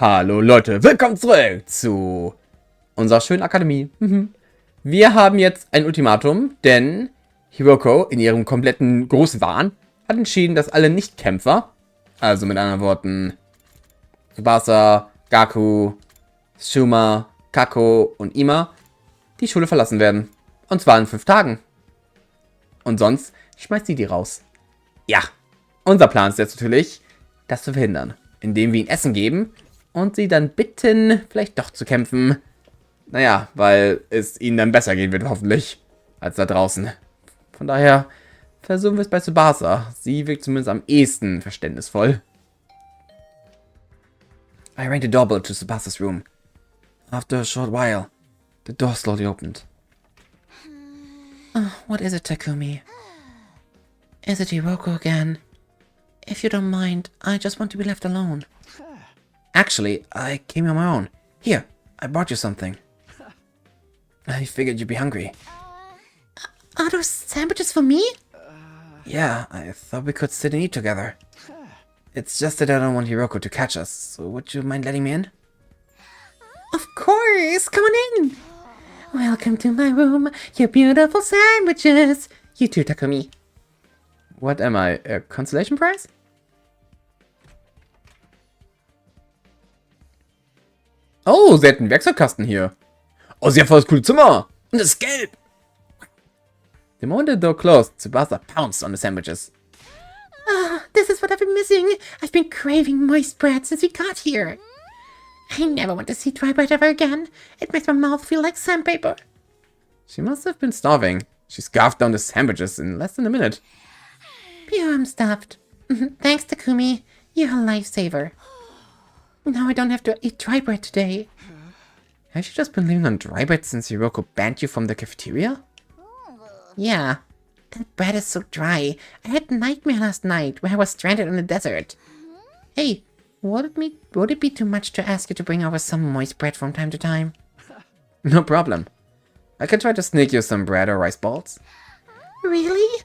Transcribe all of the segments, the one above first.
Hallo Leute, willkommen zurück zu unserer schönen Akademie. Wir haben jetzt ein Ultimatum, denn Hiroko in ihrem kompletten Großwahn hat entschieden, dass alle Nichtkämpfer, also mit anderen Worten Tsubasa, Gaku, Shuma, Kako und Ima, die Schule verlassen werden. Und zwar in 5 Tagen. Und sonst schmeißt sie die raus. Ja, unser Plan ist jetzt natürlich, das zu verhindern, indem wir ihnen Essen geben und sie dann bitten, vielleicht doch zu kämpfen. Naja, weil es ihnen dann besser gehen wird, hoffentlich, als da draußen. Von daher versuchen wir es bei Tsubasa. Sie wirkt zumindest am ehesten verständnisvoll. I rang the doorbell to Tsubasa's room. After a short while, the door slowly opened. What is it, Takumi? Is it Hiroko again? If you don't mind, I just want to be left alone. Actually, I came on my own. Here, I brought you something. I figured you'd be hungry. Are those sandwiches for me? Yeah, I thought we could sit and eat together. It's just that I don't want Hiroko to catch us, so would you mind letting me in? Of course, come on in. Welcome to my room, your beautiful sandwiches. You too, Takumi. What am I, a consolation prize? Oh, sie hat einen Werkzeugkasten hier. Oh, sie hat voll das coole Zimmer. Und es ist gelb. The moment the door closed, Tsubasa pounced on the sandwiches. This is what I've been missing. I've been craving moist bread since we got here. I never want to see dry bread ever again. It makes my mouth feel like sandpaper. She must have been starving. She scarfed down the sandwiches in less than a minute. Phew, I'm stuffed. Thanks, Takumi. You're a lifesaver. Now I don't have to eat dry bread today. Have you just been living on dry bread since Hiroko banned you from the cafeteria? Yeah. That bread is so dry. I had a nightmare last night where I was stranded in the desert. Hey, would it be too much to ask you to bring over some moist bread from time to time? No problem. I can try to sneak you some bread or rice balls. Really?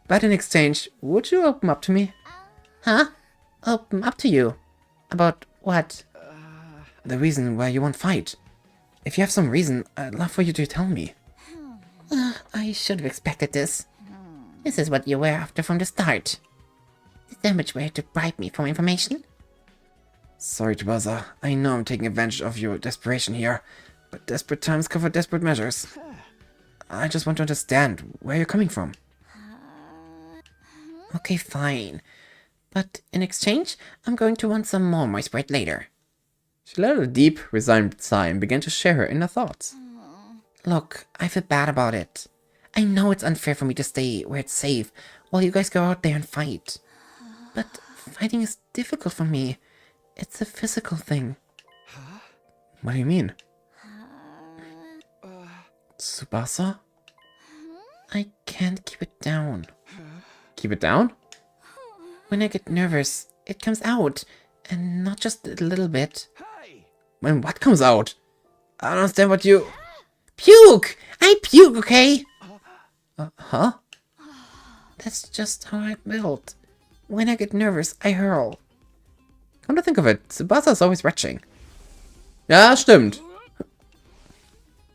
But in exchange, would you open up to me? Huh? Open up to you? About what? The reason why you won't fight. If you have some reason, I'd love for you to tell me. I should have expected this. This is what you were after from the start. The sandwich were to bribe me for information? Sorry, Tsubasa. I know I'm taking advantage of your desperation here, but desperate times cover desperate measures. I just want to understand where you're coming from. Okay, fine. But in exchange, I'm going to want some more moist bread later. She let out a deep, resigned sigh and began to share her inner thoughts. Look, I feel bad about it. I know it's unfair for me to stay where it's safe while you guys go out there and fight. But fighting is difficult for me. It's a physical thing. What do you mean? Tsubasa? I can't keep it down. Keep it down? When I get nervous, it comes out. And not just a little bit. When what comes out? I don't understand what you... Puke! I puke, okay? Huh? That's just how I'm built. When I get nervous, I hurl. Come to think of it, Tsubasa is always retching. Ja, stimmt.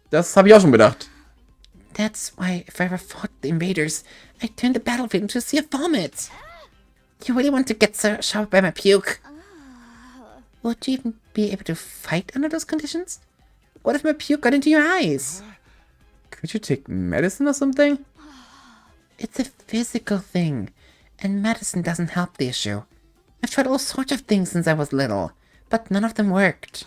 Das habe ich auch schon gedacht. That's why if I ever fought the invaders, I turned the battlefield into a sea of vomit. You really want to get showered by my puke? Would you even be able to fight under those conditions? What if my puke got into your eyes? Could you take medicine or something? It's a physical thing, and medicine doesn't help the issue. I've tried all sorts of things since I was little, but none of them worked.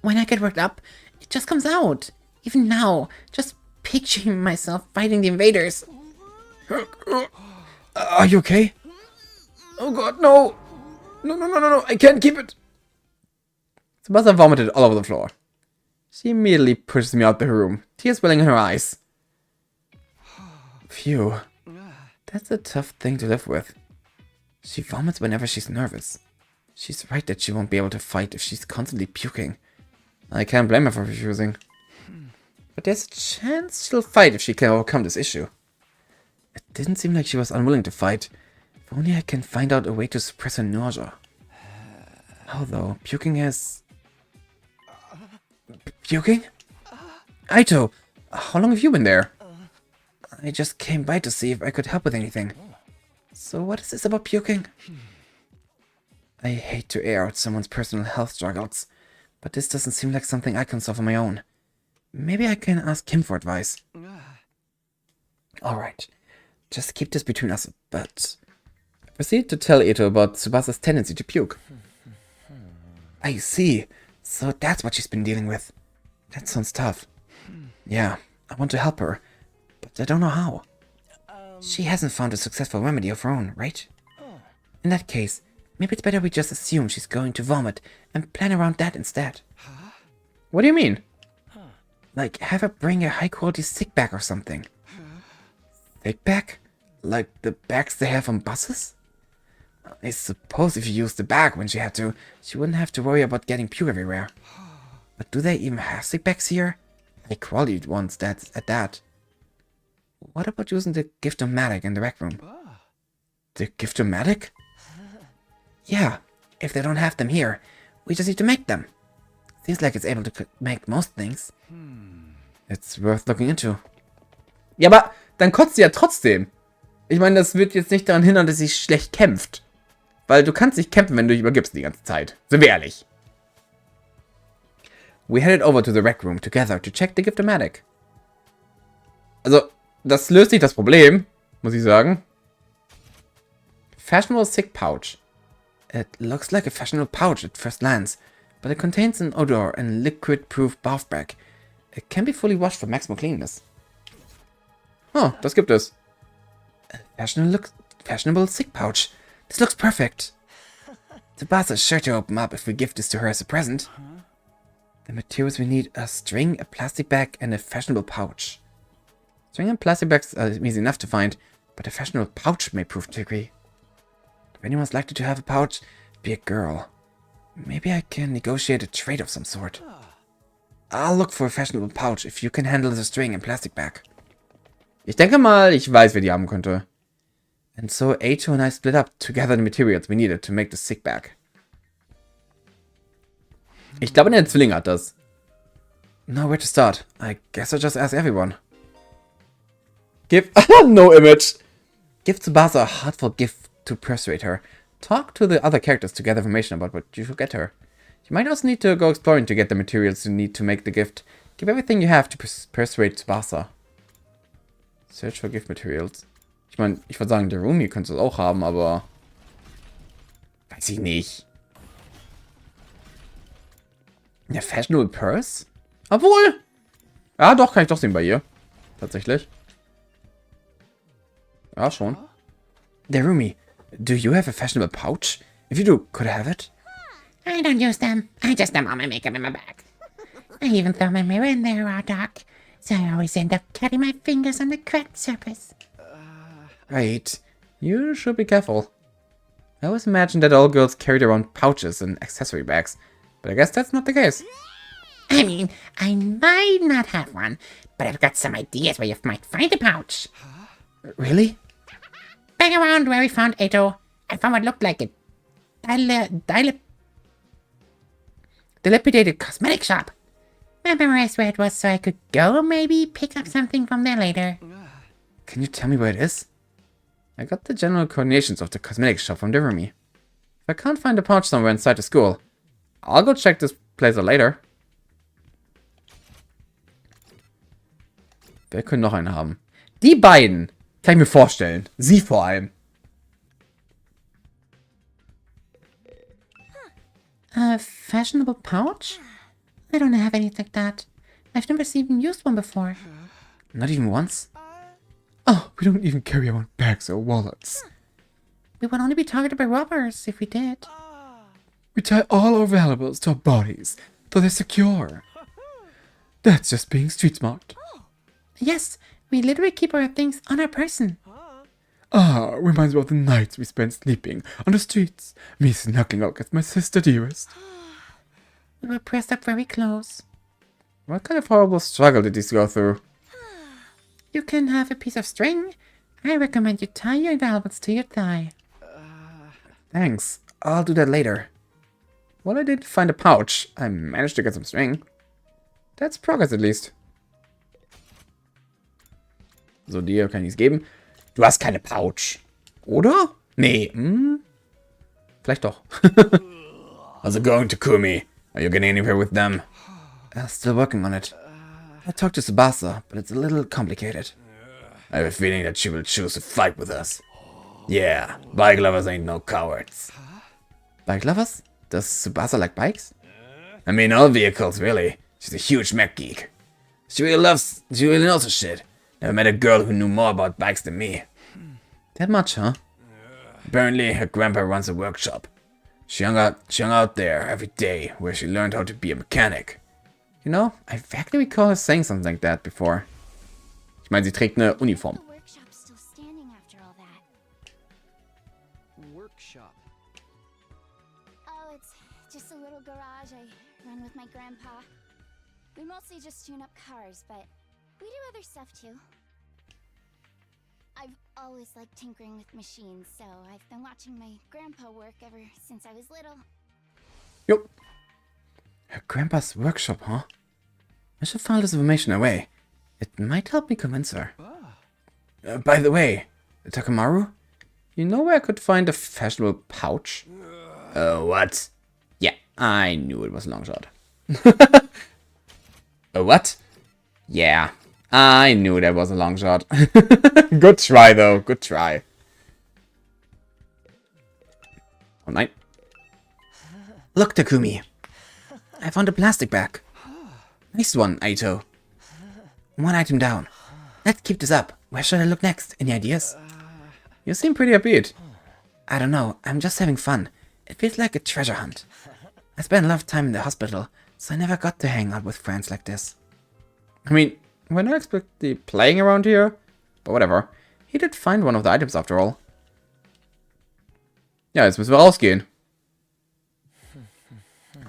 When I get worked up, it just comes out. Even now, just picturing myself fighting the invaders. Are you okay? Oh god, no! No, I can't keep it! Tsubasa vomited all over the floor. She immediately pushes me out the room, tears welling in her eyes. Phew. That's a tough thing to live with. She vomits whenever she's nervous. She's right that she won't be able to fight if she's constantly puking. I can't blame her for refusing. But there's a chance she'll fight if she can overcome this issue. It didn't seem like she was unwilling to fight. If only I can find out a way to suppress her nausea. How though? Puking is... Puking? Aito, how long have you been there? I just came by to see if I could help with anything. So what is this about puking? I hate to air out someone's personal health struggles, but this doesn't seem like something I can solve on my own. Maybe I can ask him for advice. Alright, just keep this between us, but... I proceed to tell Ito about Tsubasa's tendency to puke. I see. So that's what she's been dealing with. That sounds tough. Yeah, I want to help her, but I don't know how. She hasn't found a successful remedy of her own, right? In that case, maybe it's better we just assume she's going to vomit and plan around that instead. What do you mean? Like, have her bring a high-quality sick bag or something. Sick bag? Like the bags they have on buses? I suppose if you used the bag when she had to, she wouldn't have to worry about getting puke everywhere. But do they even have sick bags here? High-quality ones, that's at that. What about using the gift-o-matic in the rec room? The gift-o-matic? Yeah, if they don't have them here, we just need to make them. Seems like it's able to make most things. It's worth looking into. Ja, aber dann kotzt sie ja trotzdem. Ich meine, das wird jetzt nicht daran hindern, dass sie schlecht kämpft. Weil du kannst nicht kämpfen, wenn du dich übergibst die ganze Zeit. Sind wir ehrlich. We headed over to the rec room together to check the gift-o-matic. Also, das löst nicht das Problem, muss ich sagen. Fashionable sick pouch. It looks like a fashionable pouch at first glance, but it contains an odor and liquid-proof bath bag. It can be fully washed for maximum cleanness. Oh, das gibt es. A fashionable sick pouch. This looks perfect. Tsubasa's sure to open up if we give this to her as a present. The materials we need are string, a plastic bag, and a fashionable pouch. String and plastic bags are easy enough to find, but a fashionable pouch may prove tricky. If anyone's likely to have a pouch, be a girl. Maybe I can negotiate a trade of some sort. I'll look for a fashionable pouch if you can handle the string and plastic bag. Ich denke mal, ich weiß, wer die haben könnte. And so Aito and I split up to gather the materials we needed to make the sick bag. Ich glaube, der Zwilling hat das. Now where to start? I guess I'll just ask everyone. Give no image. Give Tsubasa a heartfelt gift to persuade her. Talk to the other characters to gather information about what you should get her. You might also need to go exploring to get the materials you need to make the gift. Give everything you have to persuade Tsubasa. Search for gift materials. Ich meine, ich würde sagen, der Roomie könnte es auch haben, aber... Weiß ich nicht. Eine fashionable purse? Obwohl... Ja, doch, kann ich doch sehen bei ihr. Tatsächlich. Ja, schon. Der Roomie, do you have a fashionable pouch? If you do, could I have it? I don't use them. I just dump all my makeup in my bag. I even throw my mirror in there raw dark. So I always end up cutting my fingers on the cracked surface. Right. You should be careful. I always imagined that all girls carried around pouches and accessory bags, but I guess that's not the case. I mean, I might not have one, but I've got some ideas where you might find a pouch. Really? Back around where we found Aito, I found what looked like a dilapidated cosmetic shop. I memorized where it was so I could go maybe pick up something from there later. Can you tell me where it is? I got the general coordinations of the cosmetic shop from the roomie. If I can't find the pouch somewhere inside the school, I'll go check this place out later. Wer könnte noch einen haben? Die beiden! Kann ich mir vorstellen. Sie vor allem. A fashionable pouch? I don't have anything like that. I've never even used one before. Not even once? Oh, we don't even carry around bags or wallets. We would only be targeted by robbers if we did. We tie all our valuables to our bodies, so they're secure. That's just being street smart. Yes, we literally keep our things on our person. Ah, reminds me of the nights we spent sleeping on the streets, me snuggling up against my sister dearest. We were pressed up very close. What kind of horrible struggle did these go through? You can have a piece of string. I recommend you tie your valuables to your thigh. Thanks. I'll do that later. Well, I did find a pouch. I managed to get some string. That's progress at least. So, dir kann ich es geben. Du hast keine Pouch. Oder? Nee. Hm? Vielleicht doch. How's it going, Takumi? Are you getting anywhere with them? Still working on it. I talked to Tsubasa, but it's a little complicated. I have a feeling that she will choose to fight with us. Yeah, bike lovers ain't no cowards. Bike lovers? Does Tsubasa like bikes? I mean, all vehicles, really. She's a huge mech geek. She really knows her shit. Never met a girl who knew more about bikes than me. That much, huh? Apparently, her grandpa runs a workshop. She hung out there every day, where she learned how to be a mechanic. You know, I vaguely recall her saying something like that before. Ich meine, sie trägt eine Uniform. The workshop's still standing after all that. Workshop. Oh, it's just a little garage I run with my grandpa. We mostly just tune up cars, but we do other stuff too. I've always liked tinkering with machines, so I've been watching my grandpa work ever since I was little. Yup. Her grandpa's workshop, huh? I should file this information away. It might help me convince her. By the way, Takamaru, you know where I could find a fashionable pouch? What? Yeah, I knew it was a long shot. What? Yeah, I knew that was a long shot. Good try, though. Good try. Oh, nein. Look, Takumi. I found a plastic bag. Nice one, Aito. One item down. Let's keep this up. Where should I look next? Any ideas? You seem pretty upbeat. I don't know. I'm just having fun. It feels like a treasure hunt. I spent a lot of time in the hospital, so I never got to hang out with friends like this. I mean, we're not expectly playing around here, but whatever. He did find one of the items after all. Ja, jetzt müssen wir rausgehen.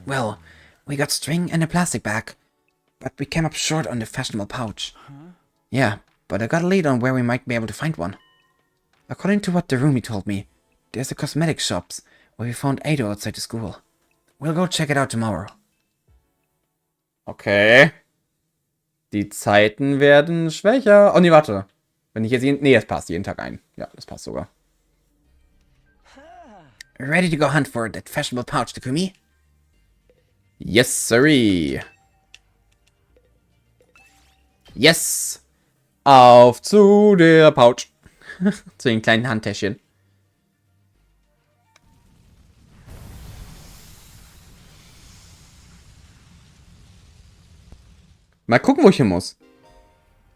Well, we got string and a plastic bag, but we came up short on the fashionable pouch. Yeah, but I got a lead on where we might be able to find one. According to what the roomie told me, there's a cosmetic shops where we found Ado outside the school. We'll go check it out tomorrow. Okay. Die Zeiten werden schwächer. Oh nee, warte. Wenn ich jetzt nee, das passt jeden Tag ein. Ja, das passt sogar. Ready to go hunt for that fashionable pouch, Takumi? Yes, sirree. Yes. Auf zu der Pouch. Zu den kleinen Handtäschchen. Mal gucken, wo ich hin muss.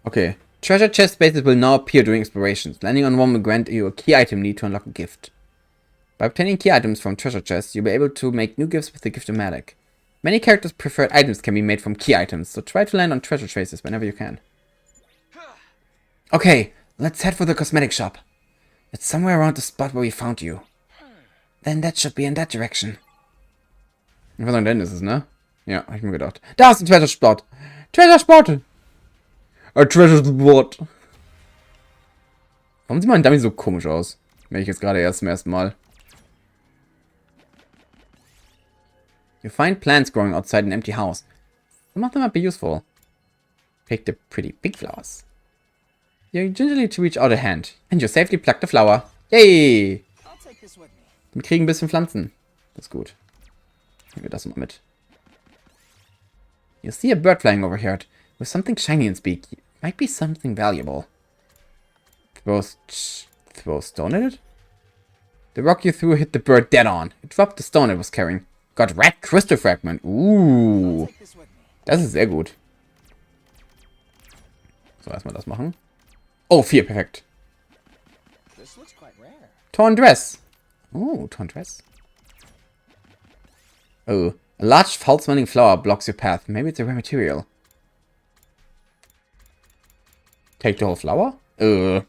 Okay. Treasure chest spaces will now appear during explorations. Landing on one will grant you a key item need to unlock a gift. By obtaining key items from treasure chests, you'll be able to make new gifts with the gift-o-matic. Many characters' preferred items can be made from key items, so try to land on treasure traces whenever you can. Okay, let's head for the cosmetic shop. It's somewhere around the spot where we found you. Then that should be in that direction. Ich würde sagen, dann ist es, ne? Ja, hab ich mir gedacht. Da ist ein Treasure Spot! Treasure Spot! A Treasure Spot! Warum sieht mein Dummy so komisch aus? Wenn ich jetzt gerade erst zum ersten Mal. You find plants growing outside an empty house. Some of them might be useful. Pick the pretty big flowers. You gingerly to reach out a hand. And you safely pluck the flower. Yay! Wir kriegen ein bisschen Pflanzen. Das ist gut. Nehmen wir das mal mit. You see a bird flying overhead with something shiny in its beak. Might be something valuable. Throw stone at it? The rock you threw hit the bird dead on. It dropped the stone it was carrying. Got red crystal fragment. Das ist sehr gut. So, erstmal das machen. Oh, 4, perfekt. Torn dress. Oh, torn dress. Oh, a large foul-smelling flower blocks your path. Maybe it's a rare material. Take the whole flower? You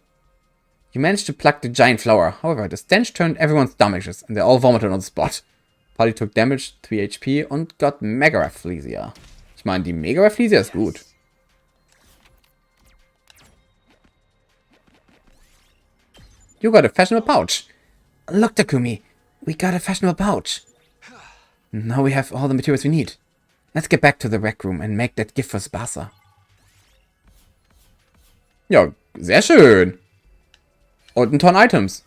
managed to pluck the giant flower. However, the stench turned everyone's stomachs and they all vomited on the spot. Party took damage, 3 HP und got Mega Rafflesia. Ich meine, die Mega Rafflesia ist gut. You got a fashionable pouch. Look, Takumi, we got a fashionable pouch. Now we have all the materials we need. Let's get back to the rec room and make that gift for Tsubasa. Ja, sehr schön. Und ein Ton Items.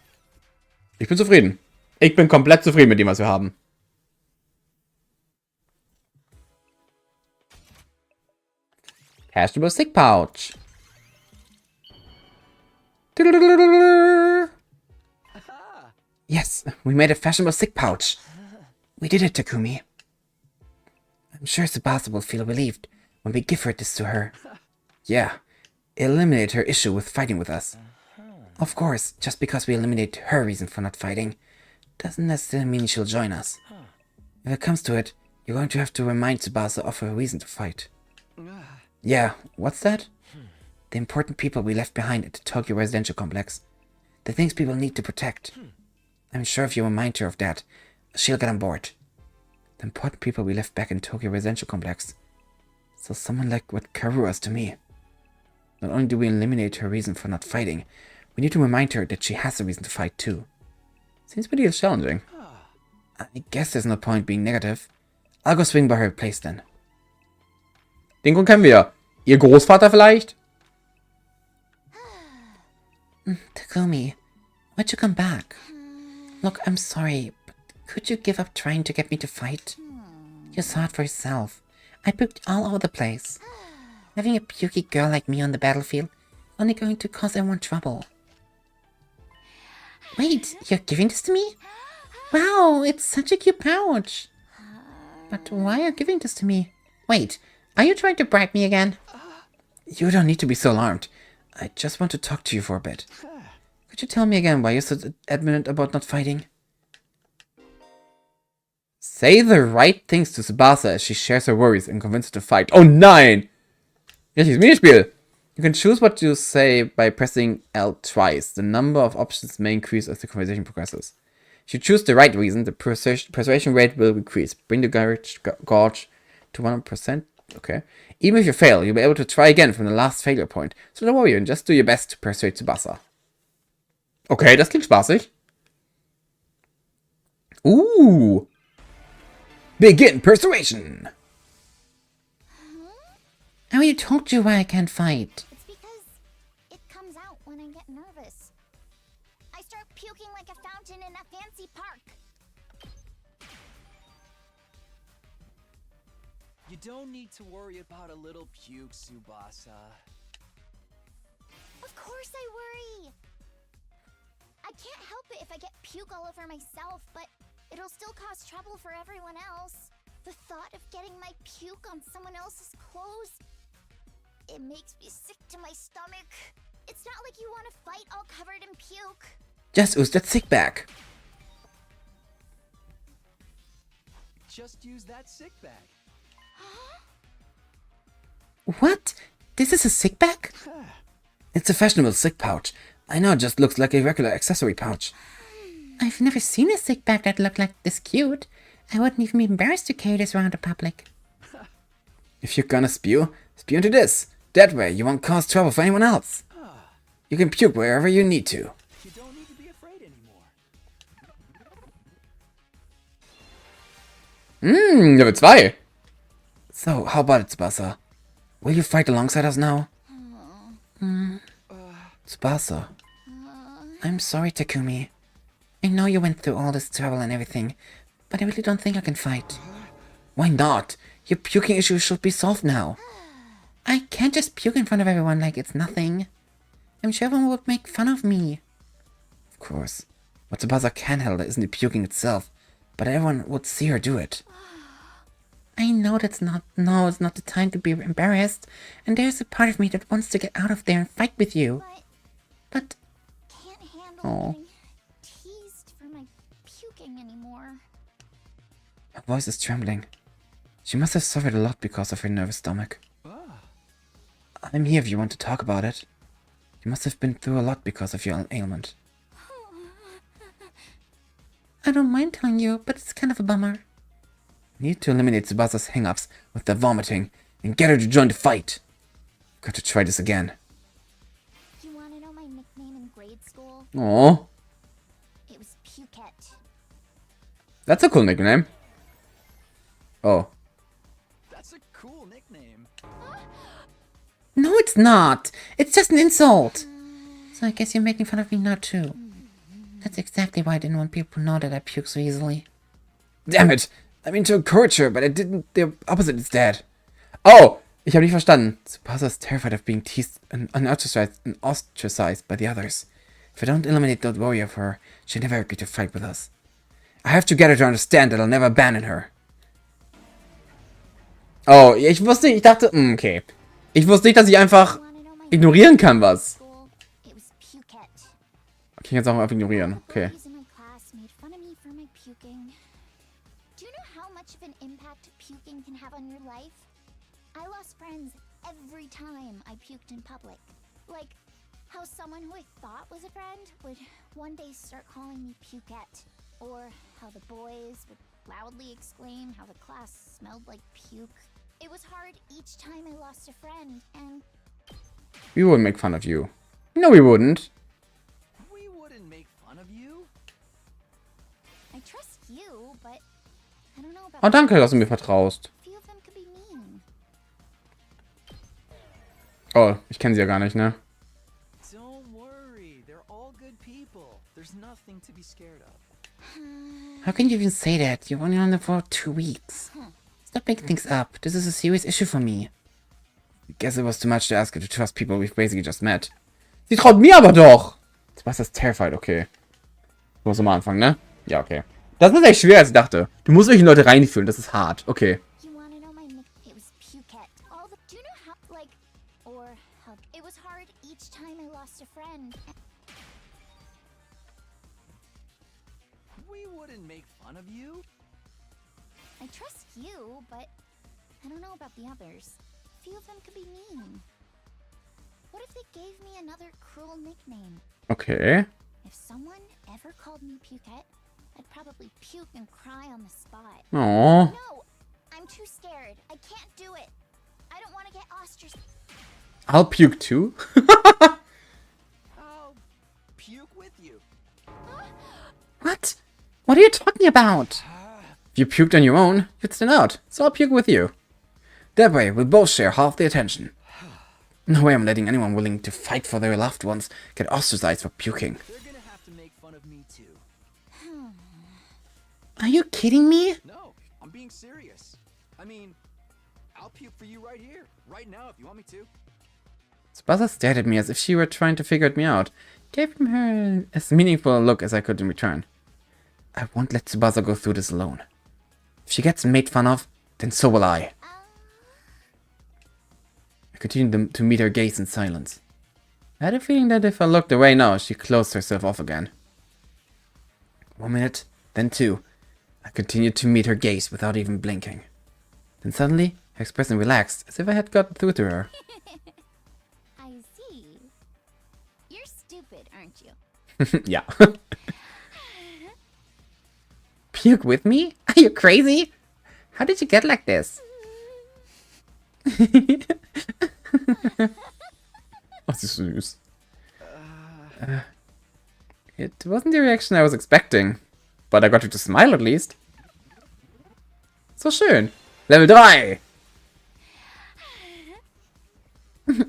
Ich bin zufrieden. Ich bin komplett zufrieden mit dem, was wir haben. Fashionable Stick Pouch. Yes, we made a fashionable stick pouch. We did it, Takumi. I'm sure Tsubasa will feel relieved when we give her this to her. Yeah, eliminate her issue with fighting with us. Of course, just because we eliminate her reason for not fighting, doesn't necessarily mean she'll join us. If it comes to it, you're going to have to remind Tsubasa of her reason to fight. Yeah, what's that? The important people we left behind at the Tokyo residential complex. The things people need to protect. I'm sure if you remind her of that, she'll get on board. The important people we left back in Tokyo residential complex. So someone like what Karura's to me. Not only do we eliminate her reason for not fighting, we need to remind her that she has a reason to fight too. Seems pretty challenging. I guess there's no point being negative. I'll go swing by her place then. Den Grund kennen wir. Ihr Großvater vielleicht? Takumi, why'd you come back? Look, I'm sorry, but could you give up trying to get me to fight? You saw it for yourself. I puked all over the place. Having a pukey girl like me on the battlefield is only going to cause everyone trouble. Wait, you're giving this to me? Wow, it's such a cute pouch. But why are you giving this to me? Wait, are you trying to bribe me again? You don't need to be so alarmed. I just want to talk to you for a bit. Could you tell me again why you're so adamant about not fighting? Say the right things to Tsubasa as she shares her worries and convince her to fight. Oh nein! Richtiges Minispiel! You can choose what you say by pressing L twice. The number of options may increase as the conversation progresses. If you choose the right reason, the persuasion rate will increase. Bring the gauge to 100%. Okay. Even if you fail, you'll be able to try again from the last failure point. So don't worry and just do your best to persuade Tsubasa. Okay, das klingt spaßig. Begin persuasion. I already told you why I can't fight. It's because it comes out when I get nervous. I start puking like a fountain in a fancy park. You don't need to worry about a little puke, Tsubasa. Of course I worry. I can't help it if I get puke all over myself, but it'll still cause trouble for everyone else. The thought of getting my puke on someone else's clothes, it makes me sick to my stomach. It's not like you want to fight all covered in puke. Just use that sick bag. Just use that sick bag. What? This is a sick bag? It's a fashionable sick pouch. I know it just looks like a regular accessory pouch. I've never seen a sick bag that looked like this cute. I wouldn't even be embarrassed to carry this around the public. If you're gonna spew, spew into this. That way you won't cause trouble for anyone else. You can puke wherever you need to. You don't need to be afraid anymore. Level 2. So, how about it, Tsubasa? Will you fight alongside us now? Tsubasa. I'm sorry, Takumi. I know you went through all this trouble and everything, but I really don't think I can fight. Why not? Your puking issue should be solved now. I can't just puke in front of everyone like it's nothing. I'm sure everyone would make fun of me. Of course. What Tsubasa can handle isn't the puking itself, but everyone would see her do it. I know it's not the time to be embarrassed, and there's a part of me that wants to get out of there and fight with you. But Can't handle getting teased for my puking anymore. Her voice is trembling. She must have suffered a lot because of her nervous stomach. I'm here if you want to talk about it. You must have been through a lot because of your ailment. I don't mind telling you, but it's kind of a bummer. Need to eliminate Tsubasa's hang-ups with the vomiting and get her to join the fight. Got to try this again. You want to know my nickname in grade school? Oh, It was Pukette. that's a cool nickname. Oh. That's a cool nickname. No, it's not. It's just an insult. So I guess you're making fun of me now, too. That's exactly why I didn't want people to know that I puke so easily. Damn it. I mean to encourage her, but I didn't. The opposite instead. Oh! Ich habe nicht verstanden. Tsubasa's terrified of being teased and ostracized by the others. If I don't eliminate that worry of her, she'll never agree to fight with us. I have to get her to understand that I'll never abandon her. Oh, ich wusste nicht, ich dachte, okay. Ich wusste nicht, dass ich einfach ignorieren kann, was. It was Pukette. Okay, jetzt auch mal ignorieren. Okay. Boys in my class made fun of me for my puking. Do you know how much of an impact puking can have on your life? I lost friends every time I puked in public. Like how someone who I thought was a friend would one day start calling me Pukette. Or how the boys would loudly exclaim how the class smelled like puke. It was hard each time I lost a friend, and We wouldn't make fun of you. No, we wouldn't. We wouldn't make fun of you. I trust you, but I don't know about Oh, danke, dass du mir vertraust. a few of them could be mean. Oh, ich kenne sie ja gar nicht, ne? Don't worry, they're all good people. There's nothing to be scared of. How can you even say that? You've only known them for 2 weeks. Stop making things up. This is a serious issue for me. Guess it was too much to ask her to trust people we've basically just met. Sie traut mir aber doch! Sebastian ist terrified, okay. Du musst nochmal anfangen, ne? Ja, okay. Das ist echt schwer, als ich dachte. Du musst euch in Leute reinfühlen, das ist hart. Okay. You want to know my nick? It was Pukette. All the. Do you know how, like, or how it was hard each time I lost a friend. We wouldn't make fun of you. I trust you, but I don't know about the others. A few of them could be mean. What if they gave me another cruel nickname? Okay. If someone ever called me Pukette, I'd probably puke and cry on the spot. Oh. No, I'm too scared. I can't do it. I don't want to get ostracized. I'll puke too. I'll puke with you. What? What are you talking about? If you puked on your own, you'd stand out. So I'll puke with you. That way, we'll both share half the attention. No way I'm letting anyone willing to fight for their loved ones get ostracized for puking. They're gonna have to make fun of me too. Are you kidding me? No, I'm being serious. I mean, I'll puke for you right here, right now if you want me to. Tsubasa stared at me as if she were trying to figure me out. Gave him her as meaningful a look as I could in return. I won't let Tsubasa go through this alone. If she gets made fun of, then so will I. I continued to meet her gaze in silence. I had a feeling that if I looked away now, she closed herself off again. 1 minute, then 2. I continued to meet her gaze without even blinking. Then suddenly, her expression relaxed, as if I had gotten through to her. I see. You're stupid, aren't you? Yeah. Puke with me? Are you crazy? How did you get like this? Oh, sie ist süß. It wasn't the reaction I was expecting. But I got you to smile at least. So schön. Level 3.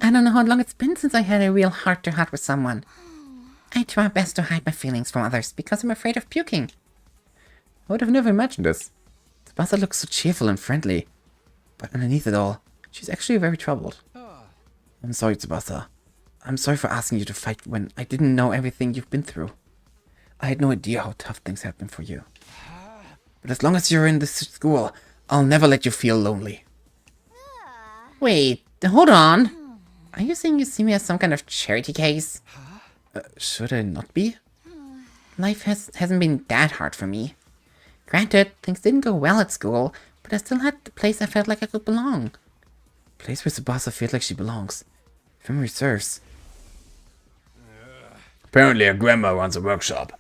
I don't know how long it's been since I had a real heart-to-heart with someone. I try my best to hide my feelings from others because I'm afraid of puking. I would have never imagined this. Tsubasa looks so cheerful and friendly. But underneath it all, she's actually very troubled. I'm sorry, Tsubasa. I'm sorry for asking you to fight when I didn't know everything you've been through. I had no idea how tough things have been for you. But as long as you're in this school, I'll never let you feel lonely. Wait, hold on. Are you saying you see me as some kind of charity case? Should I not be? Life hasn't been that hard for me. Granted, things didn't go well at school, but I still had the place I felt like I could belong. Place where Tsubasa feels like she belongs. If memory serves. Apparently her grandma runs a workshop.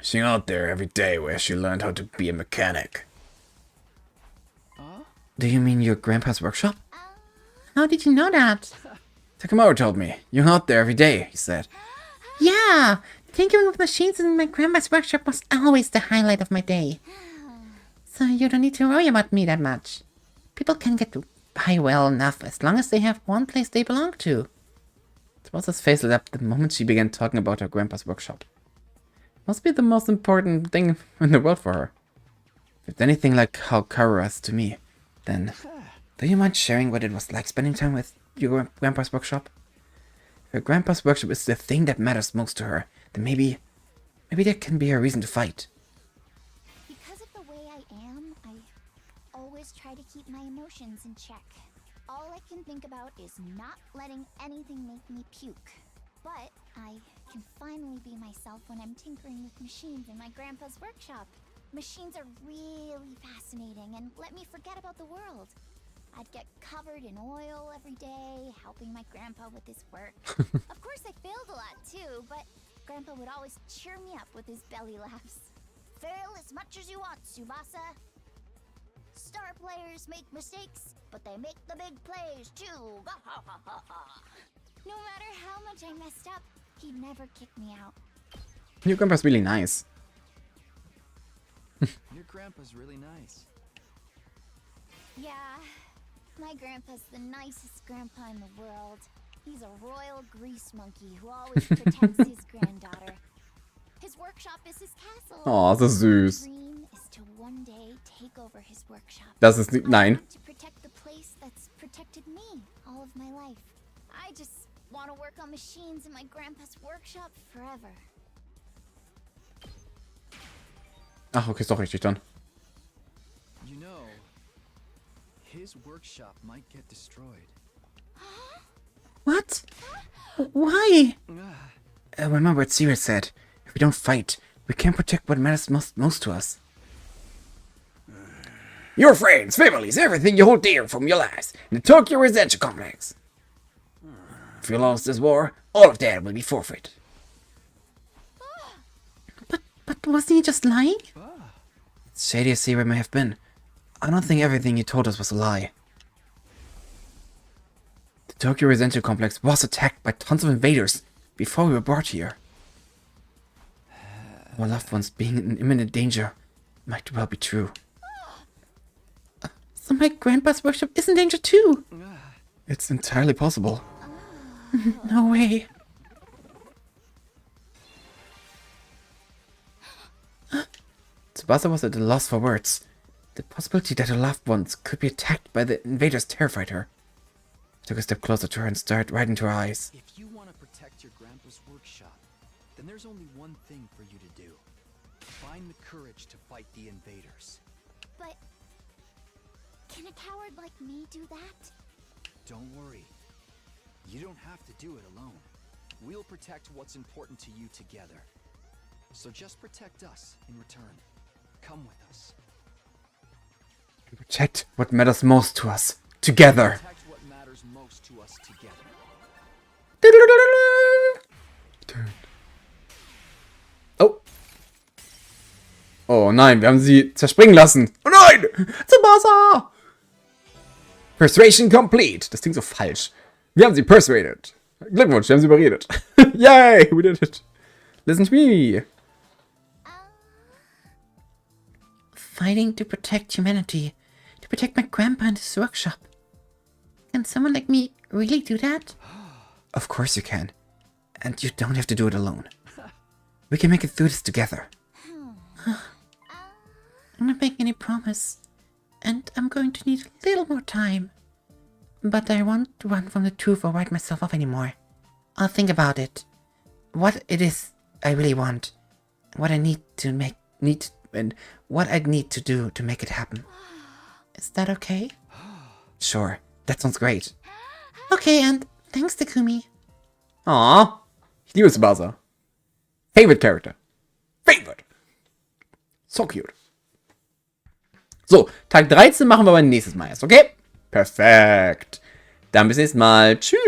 She's out there every day where she learned how to be a mechanic. Do you mean your grandpa's workshop? How did you know that? Takamaro told me. You're out there every day, he said. Yeah, tinkering with machines in my grandma's workshop was always the highlight of my day. So you don't need to worry about me that much. People can get by well enough as long as they have one place they belong to. Tsubasa's face lit up the moment she began talking about her grandpa's workshop. Must be the most important thing in the world for her. If it's anything like how Kara is to me, then do you mind sharing what it was like spending time with your grandpa's workshop? If your grandpa's workshop is the thing that matters most to her, then maybe there can be a reason to fight. Because of the way I am, I always try to keep my emotions in check. All I can think about is not letting anything make me puke. But I can finally be myself when I'm tinkering with machines in my grandpa's workshop. Machines are really fascinating and let me forget about the world. I'd get covered in oil every day, helping my grandpa with his work. Of course, I failed a lot too, but Grandpa would always cheer me up with his belly laughs. Fail as much as you want, Tsubasa. Star players make mistakes, but they make the big plays too. No matter how much I messed up, he'd never kick me out. Your grandpa's really nice. Your grandpa's really nice. Yeah, my grandpa's the nicest grandpa in the world. He's a royal grease monkey who always protects his granddaughter. His workshop is his castle. Oh, das ist süß. My dream is to one day take over his workshop. Das ist nicht, I nein. want to protect the place that's protected me all of my life. I just want to work on machines in my grandpa's workshop forever. Ach, okay, ist doch richtig dann. You know, his workshop might get destroyed. What? Why? Remember what Sirius said. If we don't fight, we can't protect what matters most to us. Your friends, families, everything you hold dear from your lives in the Tokyo Residential Complex. If you lost this war, all of that will be forfeit. But wasn't he just lying? As shady as Sirius may have been, I don't think everything he told us was a lie. The Tokyo Residential Complex was attacked by tons of invaders before we were brought here. Our loved ones being in imminent danger might well be true. So my grandpa's workshop is in danger too. It's entirely possible. No way. Tsubasa was at a loss for words. The possibility that her loved ones could be attacked by the invaders terrified her. I took a step closer to her and stared right into her eyes. If you want to protect your grandpa's workshop, then there's only one thing for you to do. Find the courage to fight the invaders. But can a coward like me do that? Don't worry. You don't have to do it alone. We'll protect what's important to you together. So just protect us in return. Come with us. Protect what matters most to us. Together. Protect what matters most to us together. Oh. Oh nein, wir haben sie zerspringen lassen. Oh nein! Tsubasa! Persuasion complete. Das klingt so falsch. Wir haben sie persuaded. Glückwunsch, wir haben sie überredet. Yay, we did it. Listen to me. Fighting to protect humanity. To protect my grandpa and his workshop. Can someone like me really do that? Of course you can. And you don't have to do it alone. We can make it through this together. I'm not making any promise. And I'm going to need a little more time. But I won't run from the truth or write myself off anymore. I'll think about it. What it is I really want. What I need to and what I'd need to do to make it happen. Is that okay? Sure, that sounds great. Okay, and thanks, Takumi. Aww. Ich liebe Tsubasa. Favorite character. Favorite. So cute. So, Tag 13 machen wir aber nächstes Mal erst, okay? Perfekt. Dann bis nächstes Mal. Tschüss.